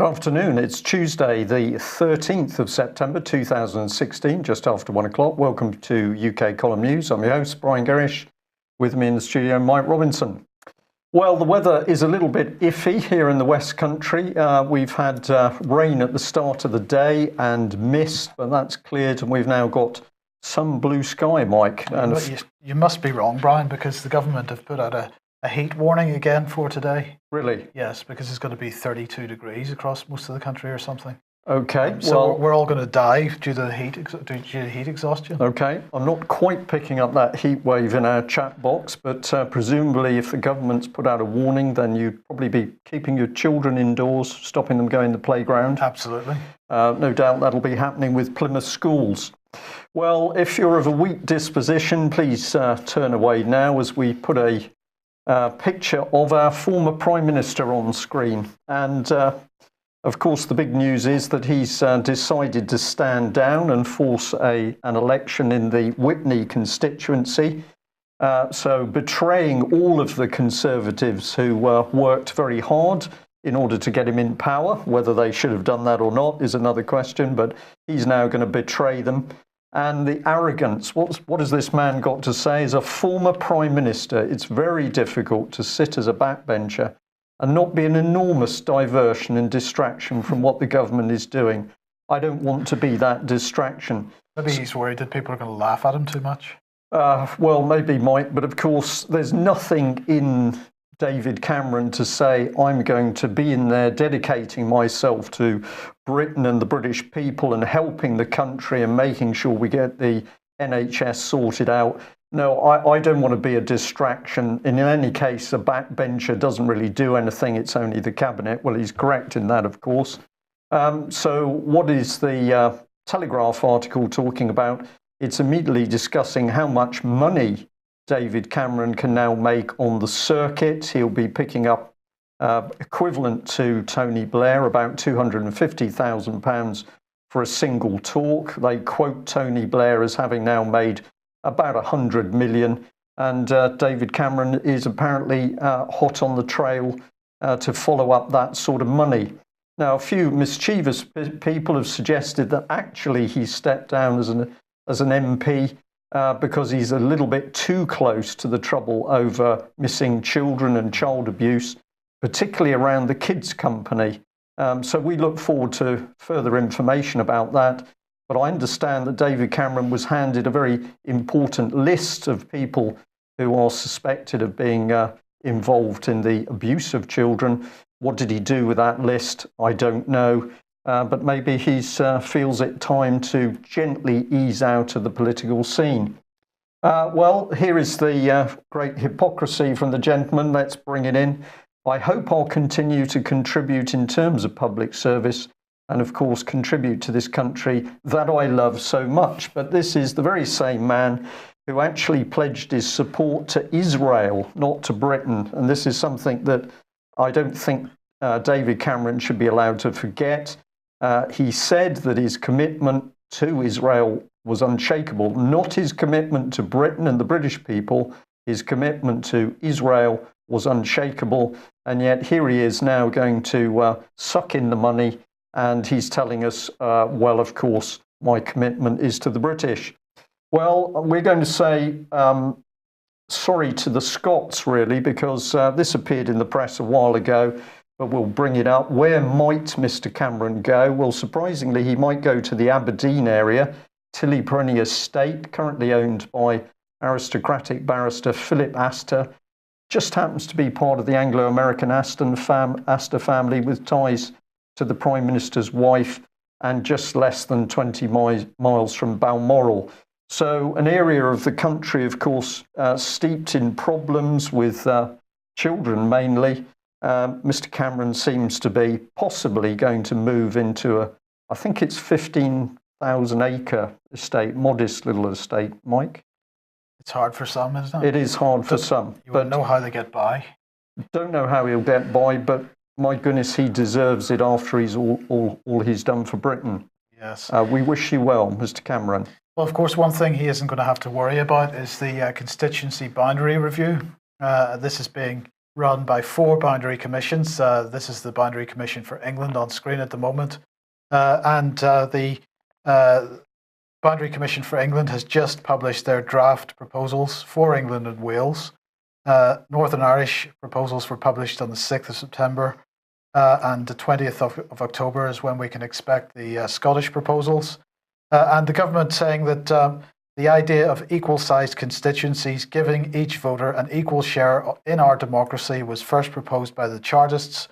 afternoon. It's Tuesday, the 13th of September 2016, just after 1 o'clock. Welcome to UK Column News. I'm your host, Brian Gerrish. With me in the studio, Mike Robinson. Well, the weather is a little bit iffy here in the West Country. We've had rain at the start of the day and mist, but that's cleared, and we've now got some blue sky, Mike. And you must be wrong, Brian, because the government have put out a heat warning again for today. Really? Yes, because it's going to be 32 degrees across most of the country or something. Okay. So we're all going to die due to heat exhaustion. Okay. I'm not quite picking up that heat wave in our chat box, but presumably if the government's put out a warning, then you'd probably be keeping your children indoors, stopping them going to the playground. Absolutely. No doubt that'll be happening with Plymouth schools. Well, if you're of a weak disposition, please turn away now as we put a picture of our former Prime Minister on screen. And of course, the big news is that he's decided to stand down and force an election in the Whitney constituency. So betraying all of the Conservatives who worked very hard in order to get him in power. Whether they should have done that or not is another question, but he's now going to betray them. And the arrogance, what has this man got to say? As a former Prime Minister, it's very difficult to sit as a backbencher and not be an enormous diversion and distraction from what the government is doing. I don't want to be that distraction. Maybe he's worried that people are going to laugh at him too much. Well, maybe, Mike, but of course, there's nothing in David Cameron to say, I'm going to be in there dedicating myself to Britain and the British people and helping the country and making sure we get the NHS sorted out. No, I don't want to be a distraction. In any case, a backbencher doesn't really do anything. It's only the cabinet. Well, he's correct in that, of course. So what is the Telegraph article talking about? It's immediately discussing how much money David Cameron can now make on the circuit. He'll be picking up equivalent to Tony Blair, about £250,000 for a single talk. They quote Tony Blair as having now made about 100 million. And David Cameron is apparently hot on the trail to follow up that sort of money. Now, a few mischievous people have suggested that actually he stepped down as an MP because he's a little bit too close to the trouble over missing children and child abuse, particularly around the kids' company. So we look forward to further information about that. But I understand that David Cameron was handed a very important list of people who are suspected of being involved in the abuse of children. What did he do with that list? I don't know. But maybe he feels it time to gently ease out of the political scene. Well, here is the great hypocrisy from the gentleman. Let's bring it in. I hope I'll continue to contribute in terms of public service and, of course, contribute to this country that I love so much. But this is the very same man who actually pledged his support to Israel, not to Britain. And this is something that I don't think David Cameron should be allowed to forget. He said that his commitment to Israel was unshakable, not his commitment to Britain and the British people. His commitment to Israel was unshakable. And yet here he is now going to suck in the money. And he's telling us, well, of course, my commitment is to the British. Well, we're going to say sorry to the Scots, really, because this appeared in the press a while ago, but we'll bring it up. Where might Mr. Cameron go? Well, surprisingly, he might go to the Aberdeen area, Tillyprenny Estate, currently owned by aristocratic barrister Philip Astor. Just happens to be part of the Anglo-American Astor family with ties to the Prime Minister's wife, and just less than 20 miles from Balmoral. So an area of the country, of course, steeped in problems with children mainly. Mr. Cameron seems to be possibly going to move into I think it's 15,000 acre estate, modest little estate, Mike. It's hard for some, isn't it? It is hard for some. You won't know how they get by. Don't know how he'll get by, but my goodness, he deserves it after he's all he's done for Britain. Yes. We wish you well, Mr. Cameron. Well, of course, one thing he isn't going to have to worry about is the constituency boundary review. This is being run by 4 boundary commissions. This is the Boundary Commission for England on screen at the moment. The Boundary Commission for England has just published their draft proposals for England and Wales. Northern Irish proposals were published on the 6th of September, and the 20th of October is when we can expect the Scottish proposals. And the government saying that the idea of equal-sized constituencies giving each voter an equal share in our democracy was first proposed by the Chartists,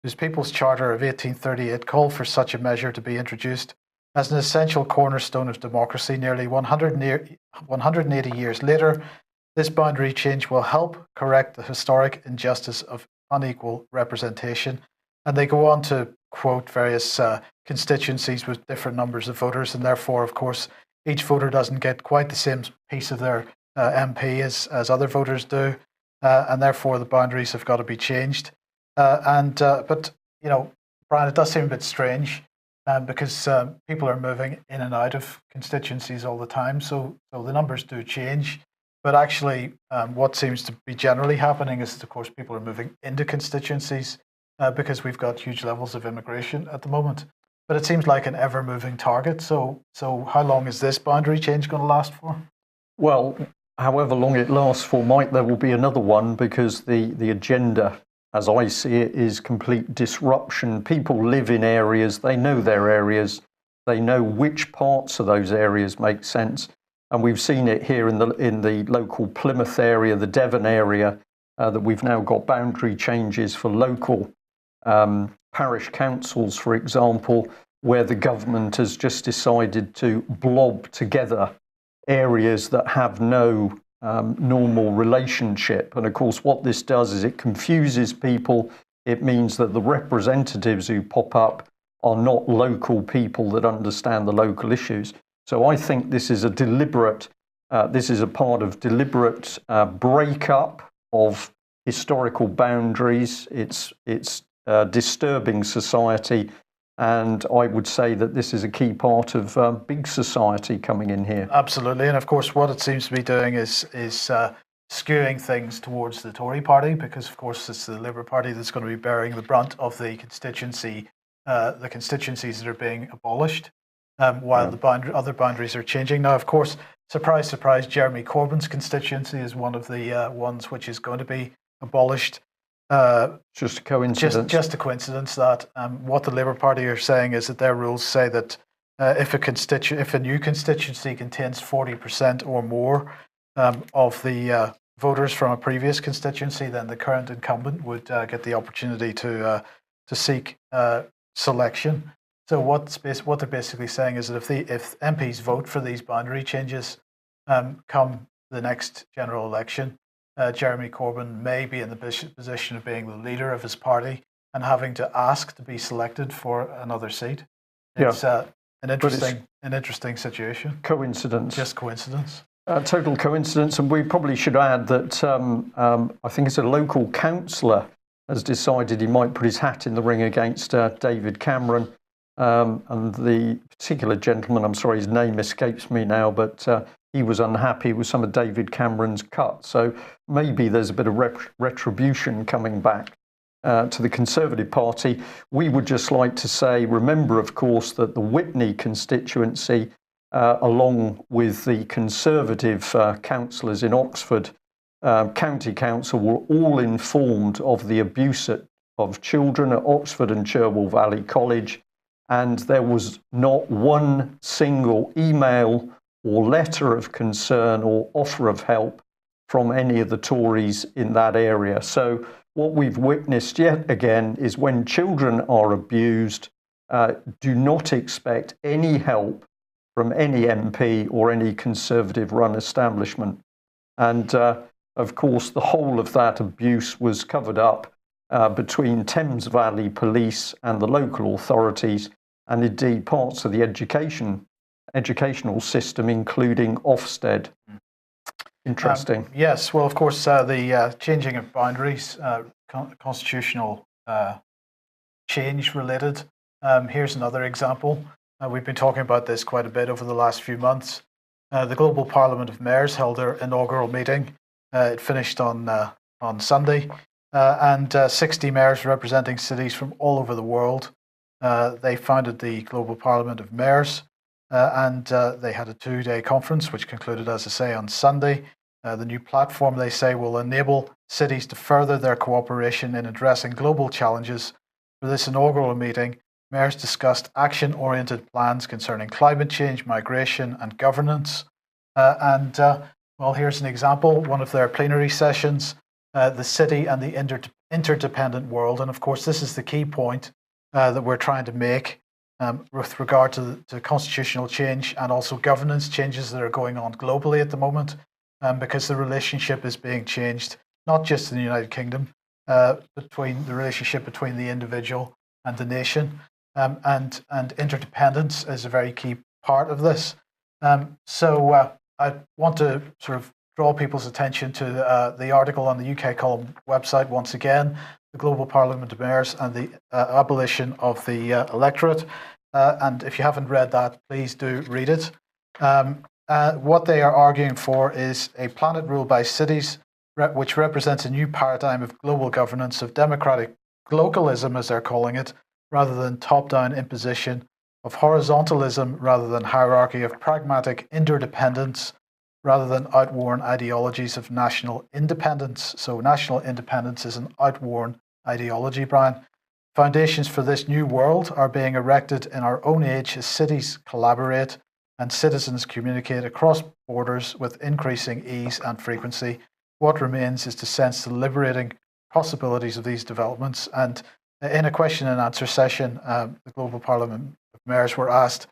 whose People's Charter of 1838 called for such a measure to be introduced as an essential cornerstone of democracy. Nearly 180 years later, this boundary change will help correct the historic injustice of unequal representation. And they go on to quote various constituencies with different numbers of voters, and therefore, of course, each voter doesn't get quite the same piece of their MP as other voters do, and therefore the boundaries have got to be changed. But you know, Brian, it does seem a bit strange because people are moving in and out of constituencies all the time, so the numbers do change. But actually, what seems to be generally happening is, of course, people are moving into constituencies because we've got huge levels of immigration at the moment. But it seems like an ever-moving target. So how long is this boundary change going to last for? Well, however long it lasts for, Mike, there will be another one, because the agenda, as I see it, is complete disruption. People live in areas, they know their areas, they know which parts of those areas make sense. And we've seen it here in the local Plymouth area, the Devon area, that we've now got boundary changes for local parish councils, for example, where the government has just decided to blob together areas that have no normal relationship. And of course, what this does is it confuses people. It means that the representatives who pop up are not local people that understand the local issues. So I think this is a deliberate, this is a part of deliberate breakup of historical boundaries. It's disturbing society, and I would say that this is a key part of big society coming in here. Absolutely, and of course, what it seems to be doing is skewing things towards the Tory party, because of course it's the Labour Party that's going to be bearing the brunt of the constituencies that are being abolished. While the other boundaries are changing. Now, of course, surprise, surprise, Jeremy Corbyn's constituency is one of the ones which is going to be abolished. Just a coincidence. Just a coincidence that what the Labour Party are saying is that their rules say that if a new constituency contains 40% or more of the voters from a previous constituency, then the current incumbent would get the opportunity to seek selection. So what they're basically saying is that if MPs vote for these boundary changes come the next general election, Jeremy Corbyn may be in the position of being the leader of his party and having to ask to be selected for another seat. It's an interesting situation. Coincidence. Just coincidence. Total coincidence. And we probably should add that I think it's a local councillor has decided he might put his hat in the ring against David Cameron. And the particular gentleman, I'm sorry, his name escapes me now, but he was unhappy with some of David Cameron's cuts. So maybe there's a bit of retribution coming back to the Conservative Party. We would just like to say, remember, of course, that the Whitney constituency, along with the Conservative councillors in Oxford County Council, were all informed of the abuse of children at Oxford and Cherwell Valley College. And there was not one single email or letter of concern or offer of help from any of the Tories in that area. So what we've witnessed yet again is when children are abused, do not expect any help from any MP or any Conservative-run establishment. And of course, the whole of that abuse was covered up between Thames Valley Police and the local authorities, and indeed parts of the educational system, including Ofsted. Interesting. Yes, well, of course, the changing of boundaries, constitutional change related. Here's another example. We've been talking about this quite a bit over the last few months. The Global Parliament of Mayors held their inaugural meeting. It finished on Sunday. and 60 mayors representing cities from all over the world. They founded the Global Parliament of Mayors, and they had a 2-day conference, which concluded, as I say, on Sunday. The new platform, they say, will enable cities to further their cooperation in addressing global challenges. For this inaugural meeting, mayors discussed action-oriented plans concerning climate change, migration, and governance. Well, here's an example, one of their plenary sessions, the city and the interdependent world. And of course, this is the key point that we're trying to make with regard to constitutional change and also governance changes that are going on globally at the moment, because the relationship is being changed, not just in the United Kingdom, between the relationship between the individual and the nation, and interdependence is a very key part of this. So I want to sort of draw people's attention to the article on the UK Column website once again, the Global Parliament of Mayors and the Abolition of the Electorate. And if you haven't read that, please do read it. What they are arguing for is a planet ruled by cities, which represents a new paradigm of global governance, of democratic localism, as they're calling it, rather than top-down imposition, of horizontalism rather than hierarchy, of pragmatic interdependence rather than outworn ideologies of national independence. So national independence is an outworn ideology, Brian. Foundations for this new world are being erected in our own age as cities collaborate and citizens communicate across borders with increasing ease and frequency. What remains is to sense the liberating possibilities of these developments. And in a question and answer session, the Global Parliament of Mayors were asked,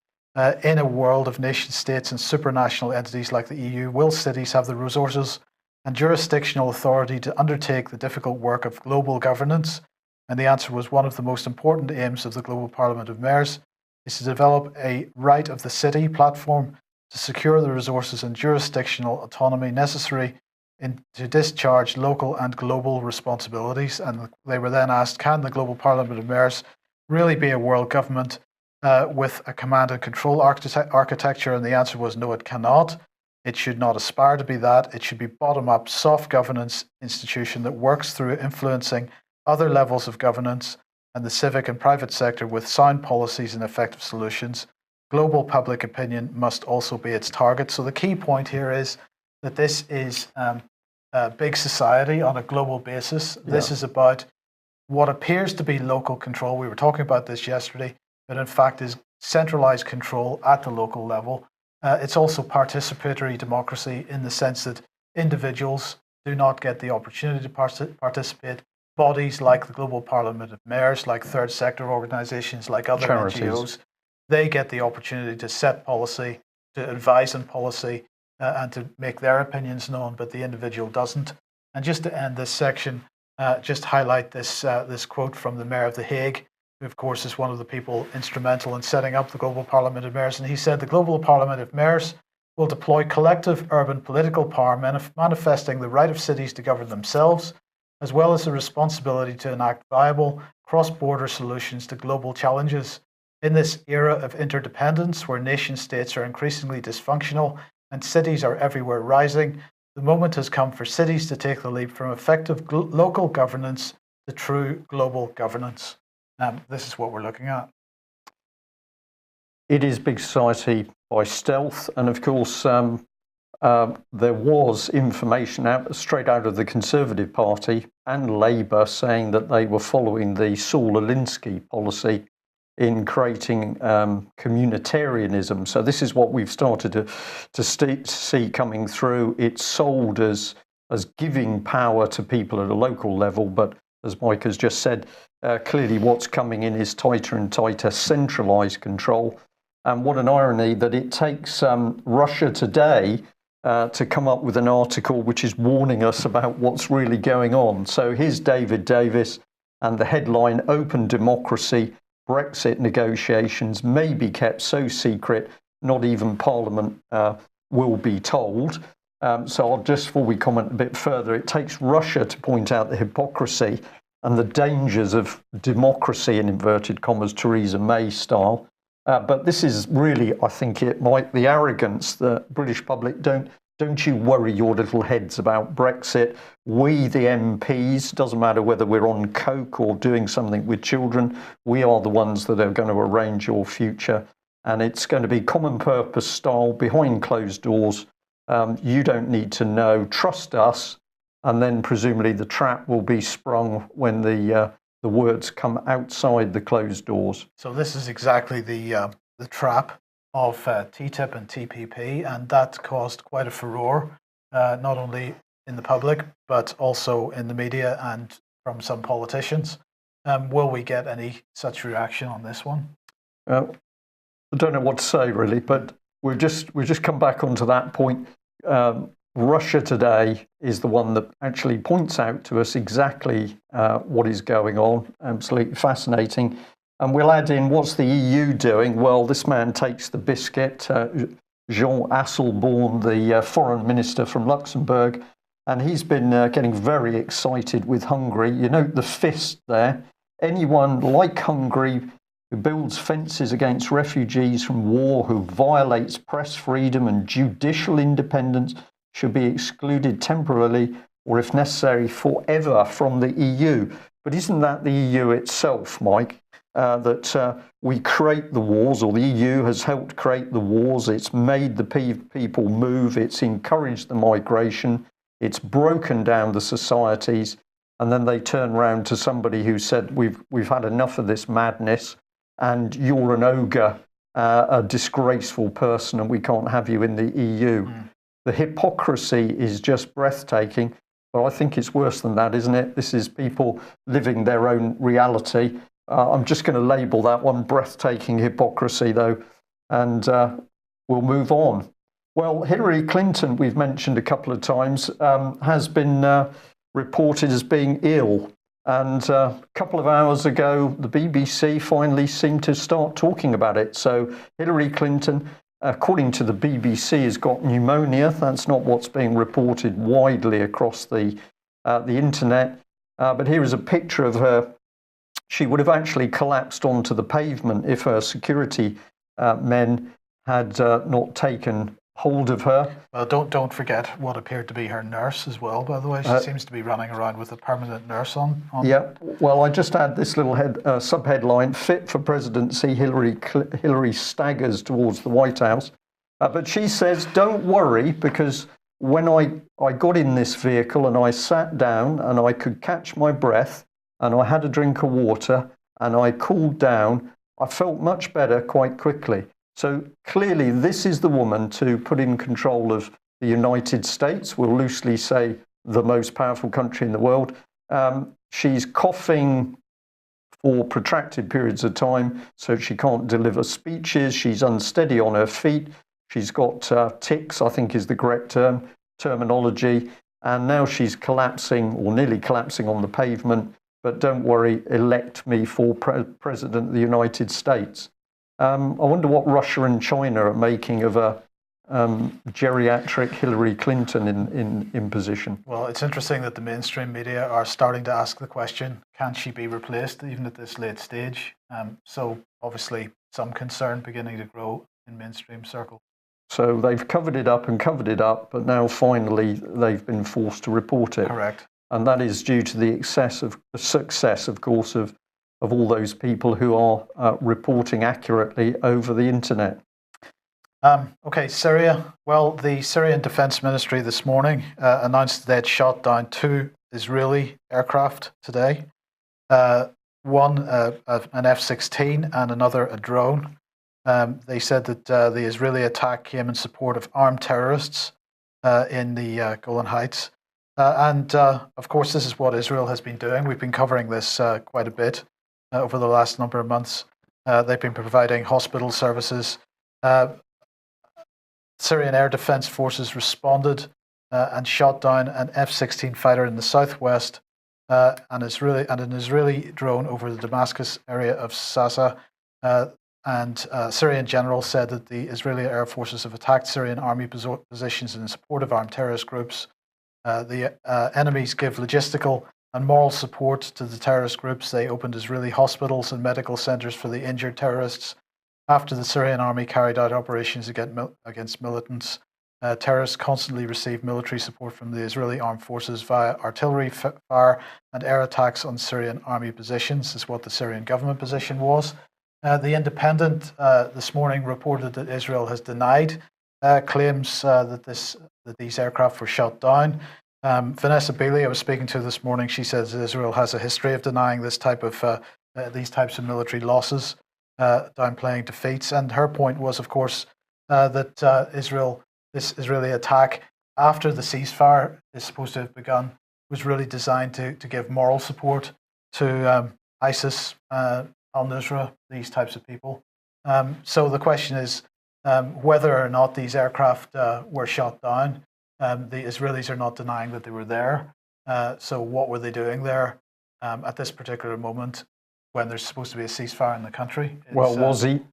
in a world of nation states and supranational entities like the EU, will cities have the resources and jurisdictional authority to undertake the difficult work of global governance? And the answer was, one of the most important aims of the Global Parliament of Mayors is to develop a right of the city platform to secure the resources and jurisdictional autonomy necessary to discharge local and global responsibilities. And they were then asked, can the Global Parliament of Mayors really be a world government with a command and control architecture? And the answer was no, it cannot. It should not aspire to be that. It should be bottom-up, soft governance institution that works through influencing other levels of governance and the civic and private sector with sound policies and effective solutions. Global public opinion must also be its target. So the key point here is that this is a big society on a global basis. Yeah. This is about what appears to be local control. We were talking about this yesterday, but in fact is centralized control at the local level. It's also participatory democracy in the sense that individuals do not get the opportunity to participate. Bodies like the Global Parliament of Mayors, like third sector organizations, like other charities, NGOs, they get the opportunity to set policy, to advise on policy, and to make their opinions known, but the individual doesn't. And just to end this section, just highlight this quote from the Mayor of The Hague, who of course is one of the people instrumental in setting up the Global Parliament of Mayors. And he said, the Global Parliament of Mayors will deploy collective urban political power, manifesting the right of cities to govern themselves, as well as the responsibility to enact viable cross-border solutions to global challenges. In this era of interdependence, where nation states are increasingly dysfunctional and cities are everywhere rising, the moment has come for cities to take the leap from effective local governance to true global governance. This is what we're looking at. It is big society by stealth, and of course there was information straight out of the Conservative Party and Labour saying that they were following the Saul Alinsky policy in creating communitarianism. So this is what we've started to see coming through. It's sold as giving power to people at a local level, but as Mike has just said, clearly what's coming in is tighter and tighter centralised control. And what an irony that it takes Russia today to come up with an article which is warning us about what's really going on. So here's David Davis and the headline, Open Democracy, Brexit negotiations may be kept so secret, not even Parliament will be told. So I'll just, before we comment a bit further, it takes Russia to point out the hypocrisy and the dangers of democracy, in inverted commas, Theresa May style. But this is really, I think, the arrogance that British public don't don't you worry your little heads about Brexit. We, the MPs, doesn't matter whether we're on coke or doing something with children, we are the ones that are going to arrange your future. And it's going to be common purpose style, behind closed doors. You don't need to know. Trust us. And then presumably the trap will be sprung when the words come outside the closed doors. So this is exactly the trap of TTIP and TPP, and that caused quite a furore, not only in the public, but also in the media and from some politicians. Will we get any such reaction on this one? I don't know what to say, really, but we've just come back onto that point. Russia today is the one that actually points out to us exactly what is going on. Absolutely fascinating. And we'll add in, what's the EU doing? Well, this man takes the biscuit, Jean Asselborn, the foreign minister from Luxembourg, and he's been getting very excited with Hungary. You note the fist there. Anyone like Hungary who builds fences against refugees from war, who violates press freedom and judicial independence, should be excluded temporarily or, if necessary, forever from the EU. But isn't that the EU itself, Mike? That we create the wars, or the EU has helped create the wars. It's made the people move. It's encouraged the migration. It's broken down the societies. And then they turn around to somebody who said, we've had enough of this madness, and you're an ogre, a disgraceful person, and we can't have you in the EU. The hypocrisy is just breathtaking. But I think it's worse than that, isn't it? This is people living their own reality. I'm just going to label that one breathtaking hypocrisy, though, and we'll move on. Well, Hillary Clinton, we've mentioned a couple of times, has been reported as being ill. And a couple of hours ago, the BBC finally seemed to start talking about it. So Hillary Clinton, according to the BBC, has got pneumonia. That's not what's being reported widely across the internet. But here is a picture of her. She would have actually collapsed onto the pavement if her security men had not taken hold of her. Well, don't forget what appeared to be her nurse as well, by the way. She seems to be running around with a permanent nurse on. Yeah, well, I just add this little sub-headline, fit for presidency, Hillary staggers towards the White House. But she says, don't worry, because when I got in this vehicle and I sat down and I could catch my breath, and I had a drink of water and I cooled down, I felt much better quite quickly. So clearly this is the woman to put in control of the United States. We'll loosely say the most powerful country in the world. She's coughing for protracted periods of time, so she can't deliver speeches. She's unsteady on her feet. She's got tics, I think is the correct terminology. And now she's collapsing, or nearly collapsing, on the pavement. But don't worry, elect me for President of the United States. I wonder what Russia and China are making of a geriatric Hillary Clinton in position. Well, it's interesting that the mainstream media are starting to ask the question, can she be replaced even at this late stage? So obviously some concern beginning to grow in mainstream circles. So they've covered it up, but now finally they've been forced to report it. Correct. And that is due to the success, of course, of all those people who are reporting accurately over the internet. Okay, Syria. Well, the Syrian Defense Ministry this morning announced that they'd shot down 2 Israeli aircraft today. One, an F-16, and another, a drone. They said that the Israeli attack came in support of armed terrorists in the Golan Heights. And of course, this is what Israel has been doing. We've been covering this quite a bit over the last number of months. They've been providing hospital services. Syrian Air Defense Forces responded and shot down an F-16 fighter in the southwest and an Israeli drone over the Damascus area of Sasa. And Syrian general said that the Israeli Air Forces have attacked Syrian army positions in support of armed terrorist groups. The enemies give logistical and moral support to the terrorist groups. They opened Israeli hospitals and medical centers for the injured terrorists after the Syrian army carried out operations against militants. Terrorists constantly receive military support from the Israeli armed forces via artillery fire and air attacks on Syrian army positions, is what the Syrian government position was. The Independent this morning reported that Israel has denied claims that these aircraft were shot down. Vanessa Beeley, I was speaking to this morning, she says Israel has a history of denying these types of military losses, downplaying defeats. And her point was, of course, that this Israeli attack after the ceasefire is supposed to have begun was really designed to give moral support to ISIS, al-Nusra, these types of people. So the question is whether or not these aircraft were shot down. The Israelis are not denying that they were there. So what were they doing there at this particular moment when there's supposed to be a ceasefire in the country? Well,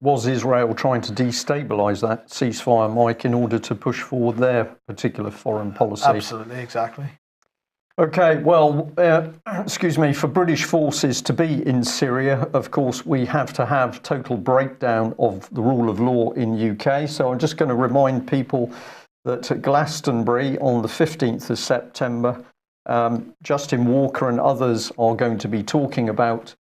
was Israel trying to destabilise that ceasefire, Mike, in order to push forward their particular foreign policy? Absolutely, exactly. Okay, well, excuse me, for British forces to be in Syria, of course, we have to have total breakdown of the rule of law in UK. So I'm just going to remind people that at Glastonbury on the 15th of September, Justin Walker and others are going to be talking about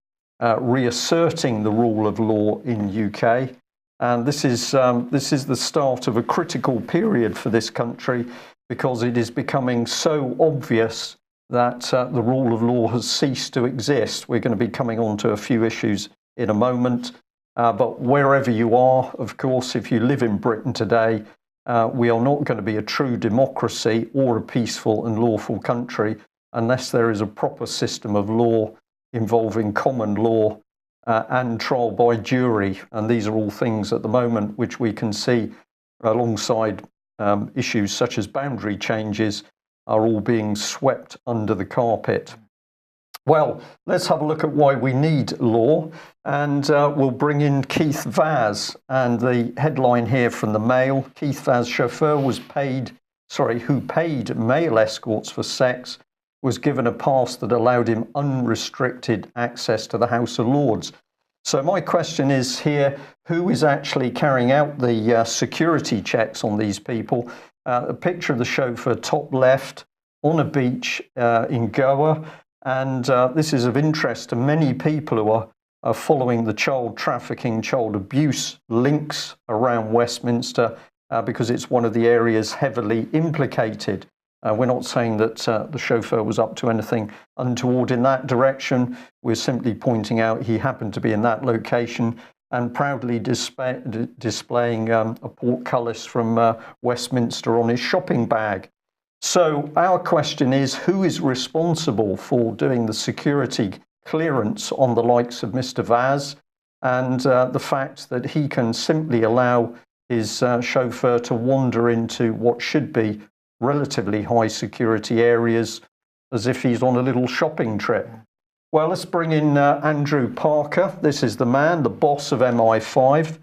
reasserting the rule of law in UK. And this is the start of a critical period for this country because it is becoming so obvious that the rule of law has ceased to exist. We're going to be coming on to a few issues in a moment. But wherever you are, of course, if you live in Britain today, we are not going to be a true democracy or a peaceful and lawful country unless there is a proper system of law involving common law and trial by jury. And these are all things at the moment which we can see alongside issues such as boundary changes are all being swept under the carpet. Well, let's have a look at why we need law, and we'll bring in Keith Vaz. And the headline here from the Mail: Keith Vaz, chauffeur who paid male escorts for sex, was given a pass that allowed him unrestricted access to the House of Lords. So my question is here, who is actually carrying out the security checks on these people? A picture of the chauffeur top left on a beach in Goa. And this is of interest to many people who are following the child trafficking, child abuse links around Westminster because it's one of the areas heavily implicated. We're not saying that the chauffeur was up to anything untoward in that direction. We're simply pointing out he happened to be in that location and proudly displaying a portcullis from Westminster on his shopping bag. So our question is, who is responsible for doing the security clearance on the likes of Mr. Vaz, and the fact that he can simply allow his chauffeur to wander into what should be relatively high security areas as if he's on a little shopping trip? Well, let's bring in Andrew Parker. This is the man, the boss of MI5.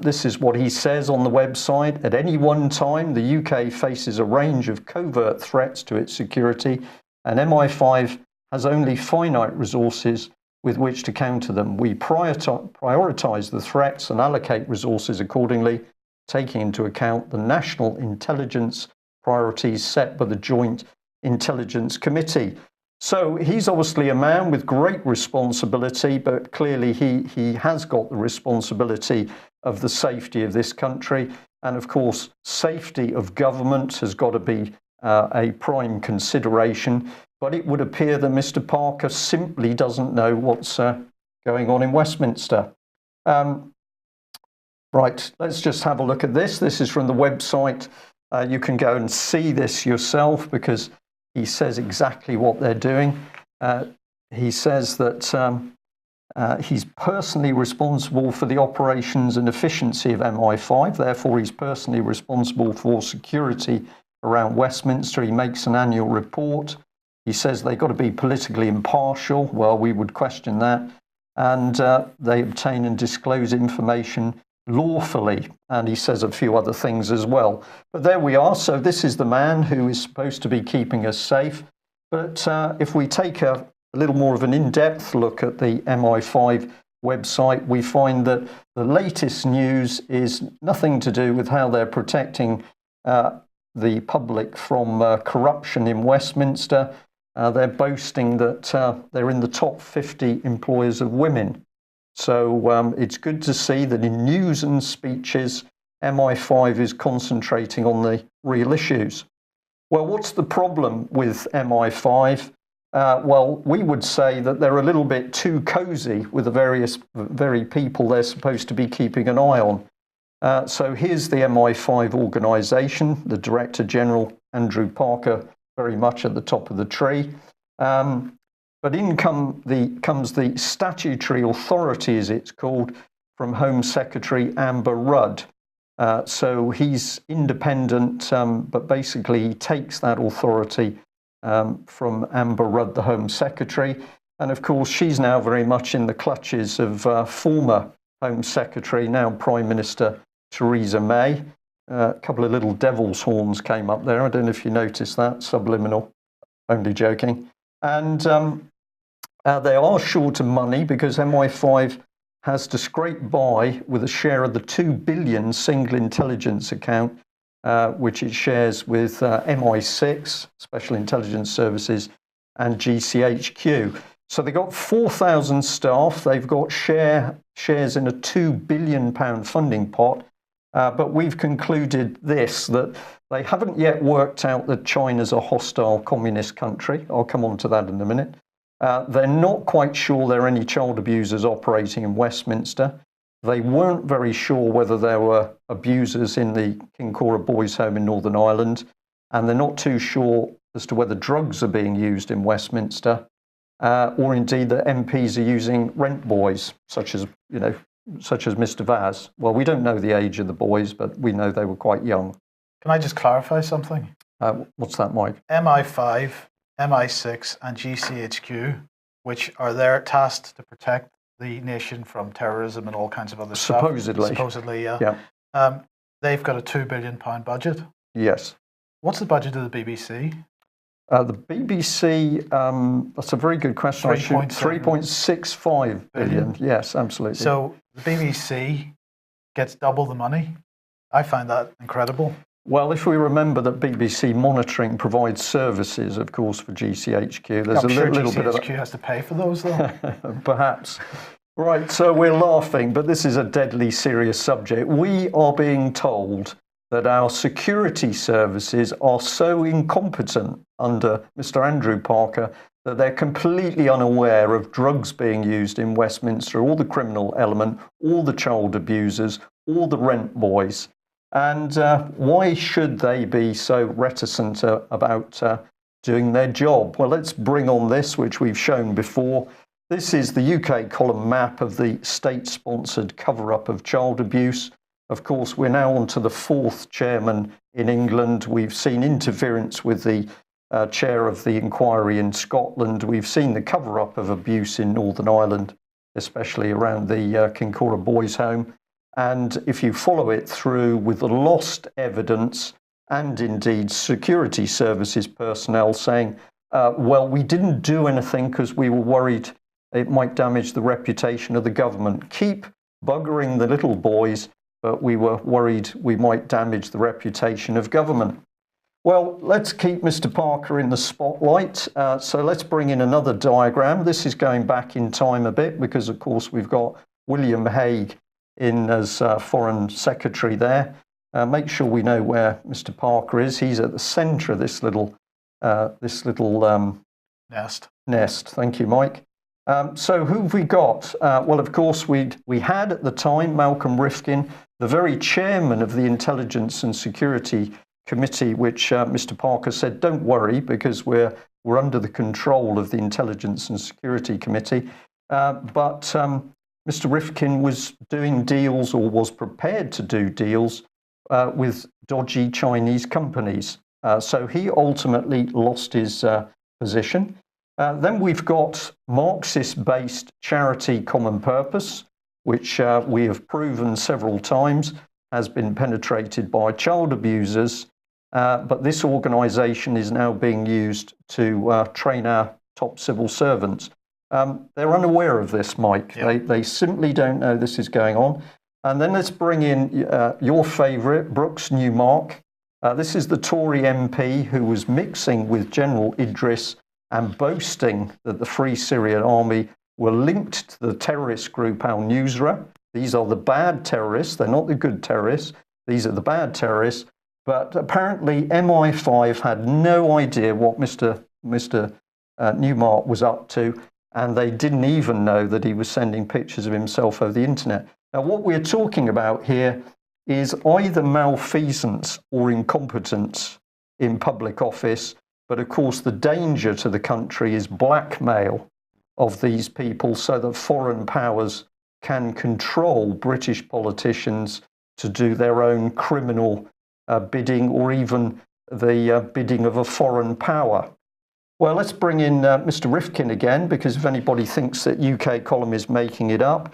This is what he says on the website. At any one time, the UK faces a range of covert threats to its security, and MI5 has only finite resources with which to counter them. We prioritise the threats and allocate resources accordingly, taking into account the national intelligence priorities set by the Joint Intelligence Committee. So he's obviously a man with great responsibility, but clearly he has got the responsibility of the safety of this country. And of course, safety of government has got to be a prime consideration. But it would appear that Mr. Parker simply doesn't know what's going on in Westminster. Right, let's just have a look at this. This is from the website. You can go and see this yourself because he says exactly what they're doing. He says that he's personally responsible for the operations and efficiency of MI5. Therefore, he's personally responsible for security around Westminster. He makes an annual report. He says they've got to be politically impartial. Well, we would question that. And they obtain and disclose information lawfully. And he says a few other things as well. But there we are. So this is the man who is supposed to be keeping us safe. But if we take a little more of an in-depth look at the MI5 website, we find that the latest news is nothing to do with how they're protecting the public from corruption in Westminster. They're boasting that they're in the top 50 employers of women. So it's good to see that in news and speeches, MI5 is concentrating on the real issues. Well, what's the problem with MI5? Well, we would say that they're a little bit too cosy with the very people they're supposed to be keeping an eye on. So here's the MI5 organisation, the Director General, Andrew Parker, very much at the top of the tree. But in comes the statutory authority, as it's called, from Home Secretary Amber Rudd. So he's independent, but basically he takes that authority from Amber Rudd, the Home Secretary. And of course, she's now very much in the clutches of former Home Secretary, now Prime Minister Theresa May. A couple of little devil's horns came up there. I don't know if you noticed that, subliminal, only joking. And they are short of money because MI5 has to scrape by with a share of the 2 billion single intelligence account, which it shares with MI6, Special Intelligence Services, and GCHQ. So they've got 4,000 staff. They've got shares in a £2 billion funding pot. But we've concluded that they haven't yet worked out that China's a hostile communist country. I'll come on to that in a minute. They're not quite sure there are any child abusers operating in Westminster. They weren't very sure whether there were abusers in the Kincora Boys' Home in Northern Ireland. And they're not too sure as to whether drugs are being used in Westminster, or indeed that MPs are using rent boys, such as Mr. Vaz. Well, we don't know the age of the boys, but we know they were quite young. Can I just clarify something? What's that, Mike? MI5, MI6 and GCHQ, which are there tasked to protect the nation from terrorism and all kinds of other stuff. Supposedly, yeah. They've got a £2 billion budget. Yes. What's the budget of the BBC? The BBC, that's a very good question. 3.65 billion. Yes, absolutely. So the BBC gets double the money. I find that incredible. Well, if we remember that BBC Monitoring provides services, of course, for GCHQ, there's little bit of GCHQ has to pay for those, though. Perhaps. Right, so we're laughing, but this is a deadly serious subject. We are being told that our security services are so incompetent under Mr. Andrew Parker that they're completely unaware of drugs being used in Westminster, all the criminal element, all the child abusers, all the rent boys. And why should they be so reticent about doing their job? Well, let's bring on this, which we've shown before. This is the UK column map of the state-sponsored cover-up of child abuse. Of course, we're now on to the fourth chairman in England. We've seen interference with the chair of the inquiry in Scotland. We've seen the cover-up of abuse in Northern Ireland, especially around the Kincora Boys' Home. And if you follow it through with the lost evidence and indeed security services personnel saying, well, we didn't do anything because we were worried it might damage the reputation of the government. Keep buggering the little boys, but we were worried we might damage the reputation of government. Well, let's keep Mr. Parker in the spotlight. So let's bring in another diagram. This is going back in time a bit because, of course, we've got William Hague in as Foreign Secretary there. Make sure we know where Mr. Parker is. He's at the centre of this little nest. Thank you, Mike. So who have we got? Well, of course, we had at the time Malcolm Rifkin, the very chairman of the Intelligence and Security Committee, which Mr. Parker said, don't worry, because we're under the control of the Intelligence and Security Committee. But Mr. Rifkin was doing deals, or was prepared to do deals, with dodgy Chinese companies. So he ultimately lost his position. Then we've got Marxist-based charity Common Purpose, which we have proven several times has been penetrated by child abusers. But this organisation is now being used to train our top civil servants. They're unaware of this, Mike. Yep. They simply don't know this is going on. And then let's bring in your favourite, Brooks Newmark. This is the Tory MP who was mixing with General Idris and boasting that the Free Syrian Army were linked to the terrorist group Al-Nusra. These are the bad terrorists. They're not the good terrorists. These are the bad terrorists. But apparently MI5 had no idea what Mr. Newmark was up to, and they didn't even know that he was sending pictures of himself over the internet. Now, what we're talking about here is either malfeasance or incompetence in public office. But of course, the danger to the country is blackmail of these people so that foreign powers can control British politicians to do their own criminal bidding, or even the bidding of a foreign power. Well, let's bring in Mr. Rifkin again, because if anybody thinks that UK column is making it up,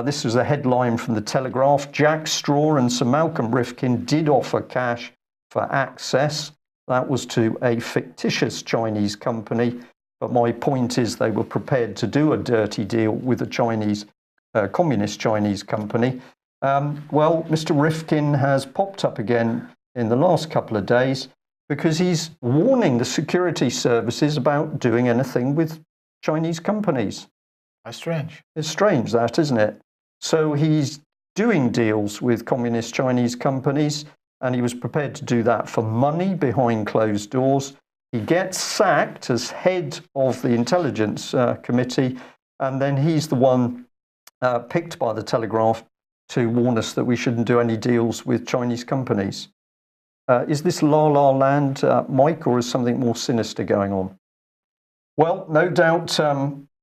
this was a headline from the Telegraph. Jack Straw and Sir Malcolm Rifkin did offer cash for access. That was to a fictitious Chinese company. But my point is they were prepared to do a dirty deal with a Chinese, communist Chinese company. Well, Mr. Rifkin has popped up again in the last couple of days because he's warning the security services about doing anything with Chinese companies. How strange. It's strange, that, isn't it? So he's doing deals with communist Chinese companies, and he was prepared to do that for money behind closed doors. He gets sacked as head of the Intelligence Committee, and then he's the one picked by the Telegraph to warn us that we shouldn't do any deals with Chinese companies. Is this La La Land, Mike, or is something more sinister going on? Well, no doubt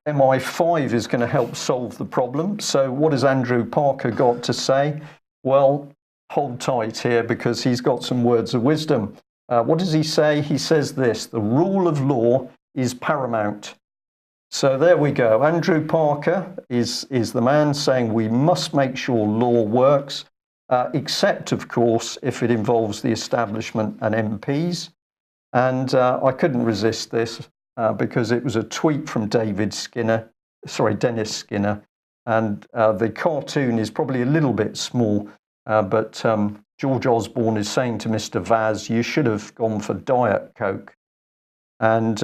MI5 is going to help solve the problem. So what has Andrew Parker got to say? Well, hold tight here because he's got some words of wisdom. What does he say? He says this: the rule of law is paramount. So there we go. Andrew Parker is the man saying we must make sure law works, except, of course, if it involves the establishment and MPs. And I couldn't resist this because it was a tweet from Dennis Skinner. And the cartoon is probably a little bit small, but George Osborne is saying to Mr. Vaz, you should have gone for Diet Coke. And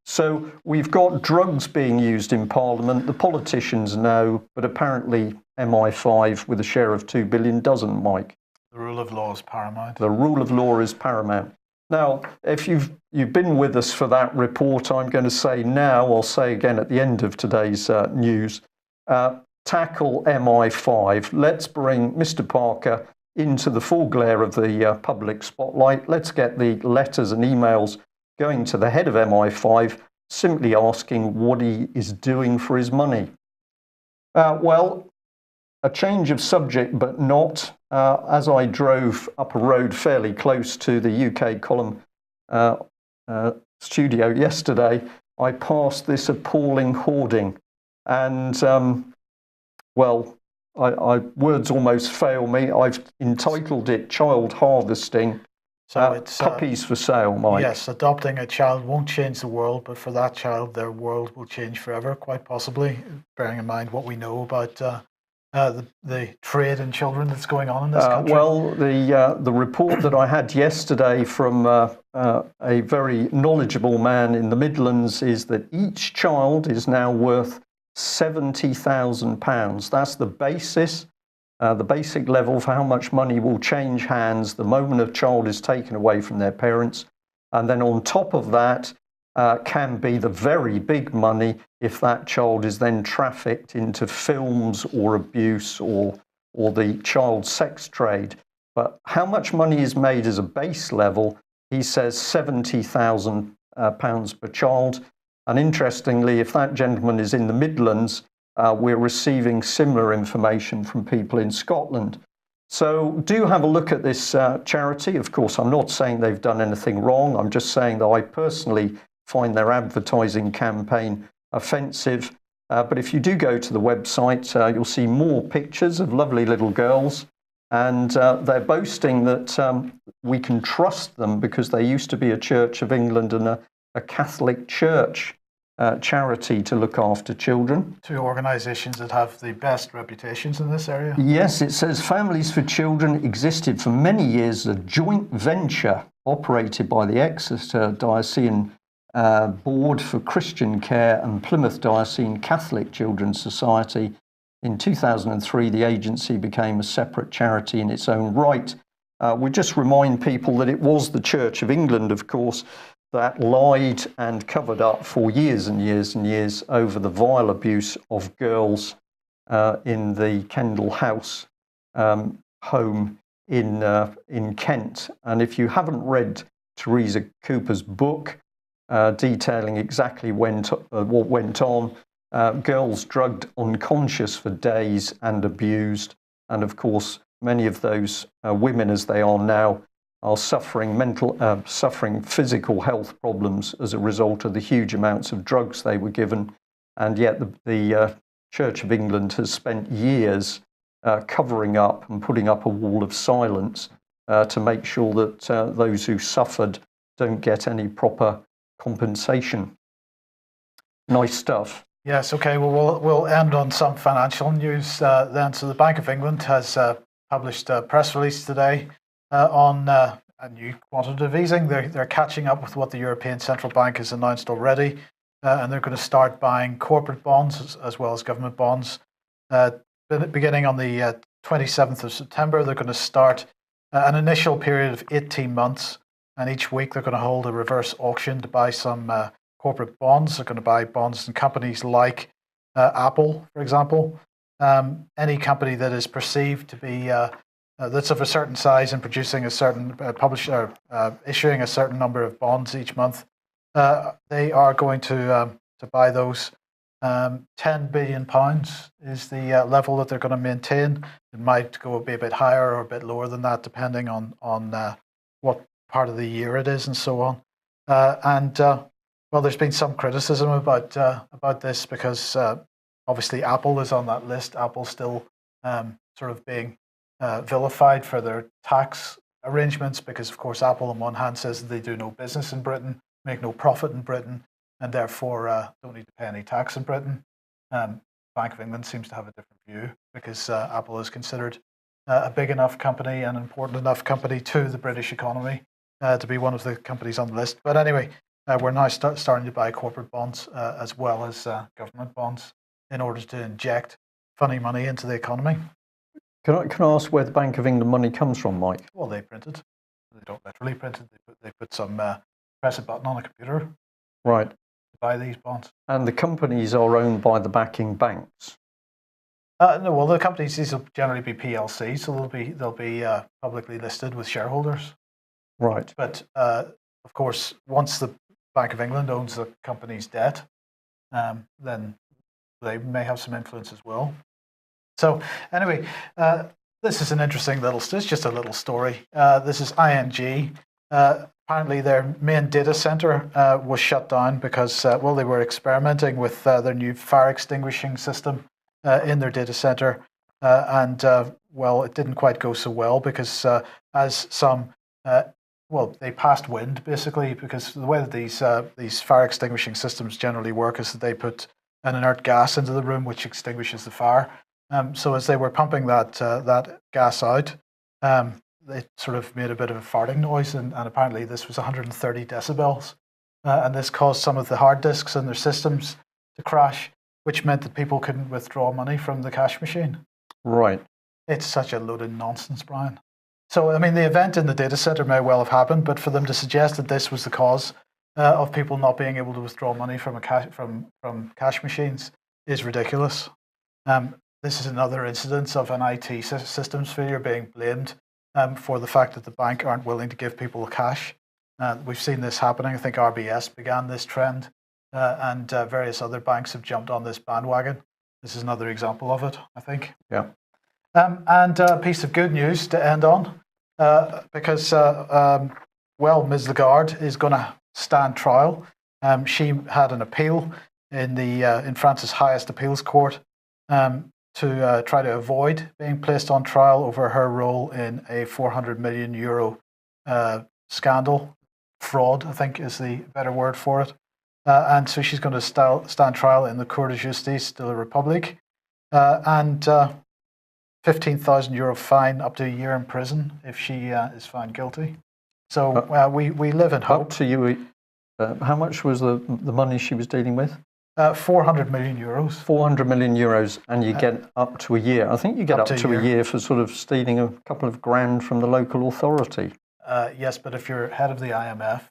so we've got drugs being used in Parliament. The politicians know, but apparently MI5 with a share of 2 billion doesn't, Mike. The rule of law is paramount. The rule of law is paramount. Now, if you've been with us for that report, I'm going to say now, I'll say again at the end of today's news, tackle MI5. Let's bring Mr. Parker into the full glare of the public spotlight. Let's get the letters and emails going to the head of MI5, simply asking what he is doing for his money. Well, a change of subject, but not. As I drove up a road fairly close to the UK column studio yesterday, I passed this appalling hoarding. And, well, words almost fail me. I've entitled it Child Harvesting. So it's puppies for sale, Mike. Yes, adopting a child won't change the world, but for that child, their world will change forever, quite possibly, bearing in mind what we know about the trade in children that's going on in this country. Well, the report that I had yesterday from a very knowledgeable man in the Midlands is that each child is now worth £70,000. That's the basis. The basic level for how much money will change hands the moment a child is taken away from their parents. And then on top of that can be the very big money if that child is then trafficked into films or abuse or the child sex trade. But how much money is made as a base level? He says £70,000 per child. And interestingly, if that gentleman is in the Midlands, we're receiving similar information from people in Scotland. So do have a look at this charity. Of course, I'm not saying they've done anything wrong. I'm just saying that I personally find their advertising campaign offensive. But if you do go to the website, you'll see more pictures of lovely little girls. And they're boasting that we can trust them because they used to be a Church of England and a Catholic church. charity to look after children. Two organisations that have the best reputations in this area. Yes, it says Families for Children existed for many years as a joint venture operated by the Exeter Diocesan Board for Christian Care and Plymouth Diocesan Catholic Children's Society. In 2003, the agency became a separate charity in its own right. We just remind people that it was the Church of England, of course, that lied and covered up for years and years and years over the vile abuse of girls in the Kendall House home in Kent. And if you haven't read Teresa Cooper's book detailing exactly what went on, girls drugged unconscious for days and abused, and of course many of those women, as they are now, are suffering physical health problems as a result of the huge amounts of drugs they were given. And yet the Church of England has spent years covering up and putting up a wall of silence to make sure that those who suffered don't get any proper compensation. Nice stuff. Yes, okay, well, we'll end on some financial news then. So the Bank of England has published a press release today on a new quantitative easing. They're catching up with what the European Central Bank has announced already, and they're going to start buying corporate bonds as well as government bonds. Beginning on the 27th of September, they're going to start an initial period of 18 months, and each week they're going to hold a reverse auction to buy some corporate bonds. They're going to buy bonds in companies like Apple, for example. Any company that is perceived to be that's of a certain size and producing a certain issuing a certain number of bonds each month, they are going to buy those. £10 billion is the level that they're going to maintain. It might be a bit higher or a bit lower than that, depending on what part of the year it is and so on. Well, there's been some criticism about this because obviously Apple is on that list. Apple's still sort of being vilified for their tax arrangements because, of course, Apple on one hand says that they do no business in Britain, make no profit in Britain, and therefore don't need to pay any tax in Britain. Bank of England seems to have a different view because Apple is considered a big enough company and important enough company to the British economy to be one of the companies on the list. But anyway, we're now starting to buy corporate bonds as well as government bonds in order to inject funny money into the economy. Can I ask where the Bank of England money comes from, Mike? Well, they print it. They don't literally print it. They put some press a button on a computer. Right. To buy these bonds. And the companies are owned by the backing banks? No, well, the companies, these will generally be PLCs, so they'll be publicly listed with shareholders. Right. But of course, once the Bank of England owns the company's debt, then they may have some influence as well. So anyway, this is an interesting it's just a little story. This is ING. Apparently their main data center was shut down because, well, they were experimenting with their new fire extinguishing system in their data center. Well, it didn't quite go so well because as some, they passed wind basically, because the way that these fire extinguishing systems generally work is that they put an inert gas into the room which extinguishes the fire. So as they were pumping that gas out, it sort of made a bit of a farting noise, and apparently this was 130 decibels, and this caused some of the hard disks in their systems to crash, which meant that people couldn't withdraw money from the cash machine. Right. It's such a load of nonsense, Brian. So, I mean, the event in the data center may well have happened, but for them to suggest that this was the cause of people not being able to withdraw money from cash machines is ridiculous. This is another incidence of an IT systems failure being blamed for the fact that the bank aren't willing to give people cash. We've seen this happening. I think RBS began this trend, and various other banks have jumped on this bandwagon. This is another example of it, I think. Yeah. And a piece of good news to end on, because, Ms. Lagarde is going to stand trial. She had an appeal in France's highest appeals court to try to avoid being placed on trial over her role in a €400 million scandal. Fraud, I think, is the better word for it. and so she's going to stand trial in the Court of Justice de la République, and €15,000 fine, up to a year in prison if she is found guilty. So we live in hope. Up to you. How much was the money she was dealing with? €400 million. €400 million, and you get up to a year. I think you get up to a year for sort of stealing a couple of grand from the local authority. Yes, but if you're head of the IMF,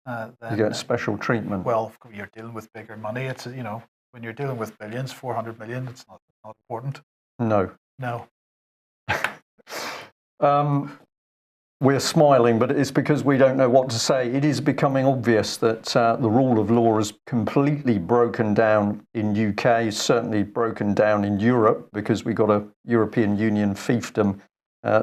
then you get special treatment. Well, you're dealing with bigger money. It's, you know, when you're dealing with billions, 400 million, it's not important. No. No. We're smiling, but it's because we don't know what to say. It is becoming obvious that the rule of law has completely broken down in UK, certainly broken down in Europe, because we got a European Union fiefdom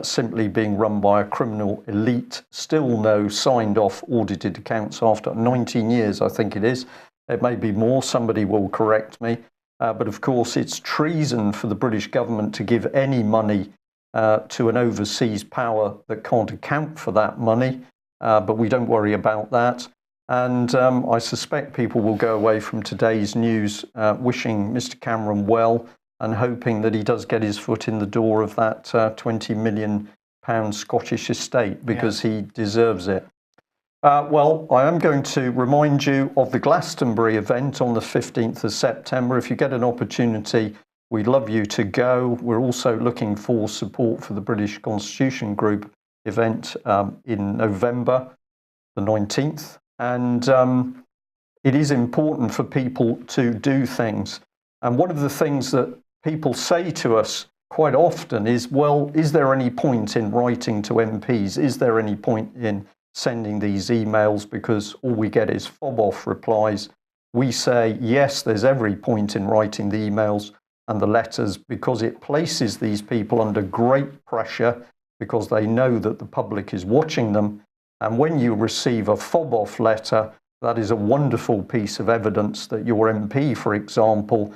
simply being run by a criminal elite. Still no signed off audited accounts after 19 years, I think it is. It may be more, somebody will correct me. But of course, it's treason for the British government to give any money to an overseas power that can't account for that money, but we don't worry about that. And I suspect people will go away from today's news wishing Mr. Cameron well and hoping that he does get his foot in the door of that £20 million Scottish estate, because he deserves it. Well, I am going to remind you of the Glastonbury event on the 15th of September. If you get an opportunity, we'd love you to go. We're also looking for support for the British Constitution Group event in November the 19th. And it is important for people to do things. And one of the things that people say to us quite often is, well, is there any point in writing to MPs? Is there any point in sending these emails? Because all we get is fob-off replies. We say, yes, there's every point in writing the emails and the letters, because it places these people under great pressure, because they know that the public is watching them. And when you receive a fob-off letter, that is a wonderful piece of evidence that your MP, for example,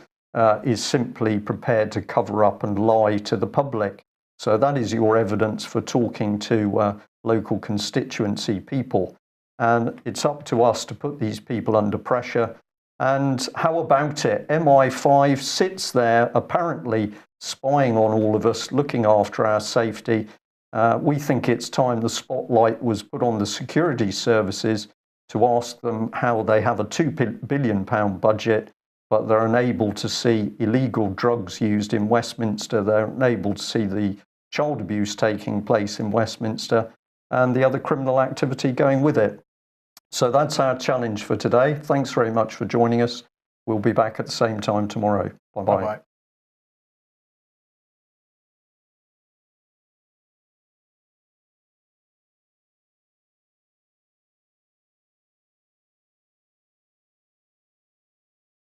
is simply prepared to cover up and lie to the public. So that is your evidence for talking to local constituency people. And it's up to us to put these people under pressure. And how about it? MI5 sits there apparently spying on all of us, looking after our safety. We think it's time the spotlight was put on the security services to ask them how they have a £2 billion budget, but they're unable to see illegal drugs used in Westminster. They're unable to see the child abuse taking place in Westminster and the other criminal activity going with it. So that's our challenge for today. Thanks very much for joining us. We'll be back at the same time tomorrow. Bye-bye. Bye-bye.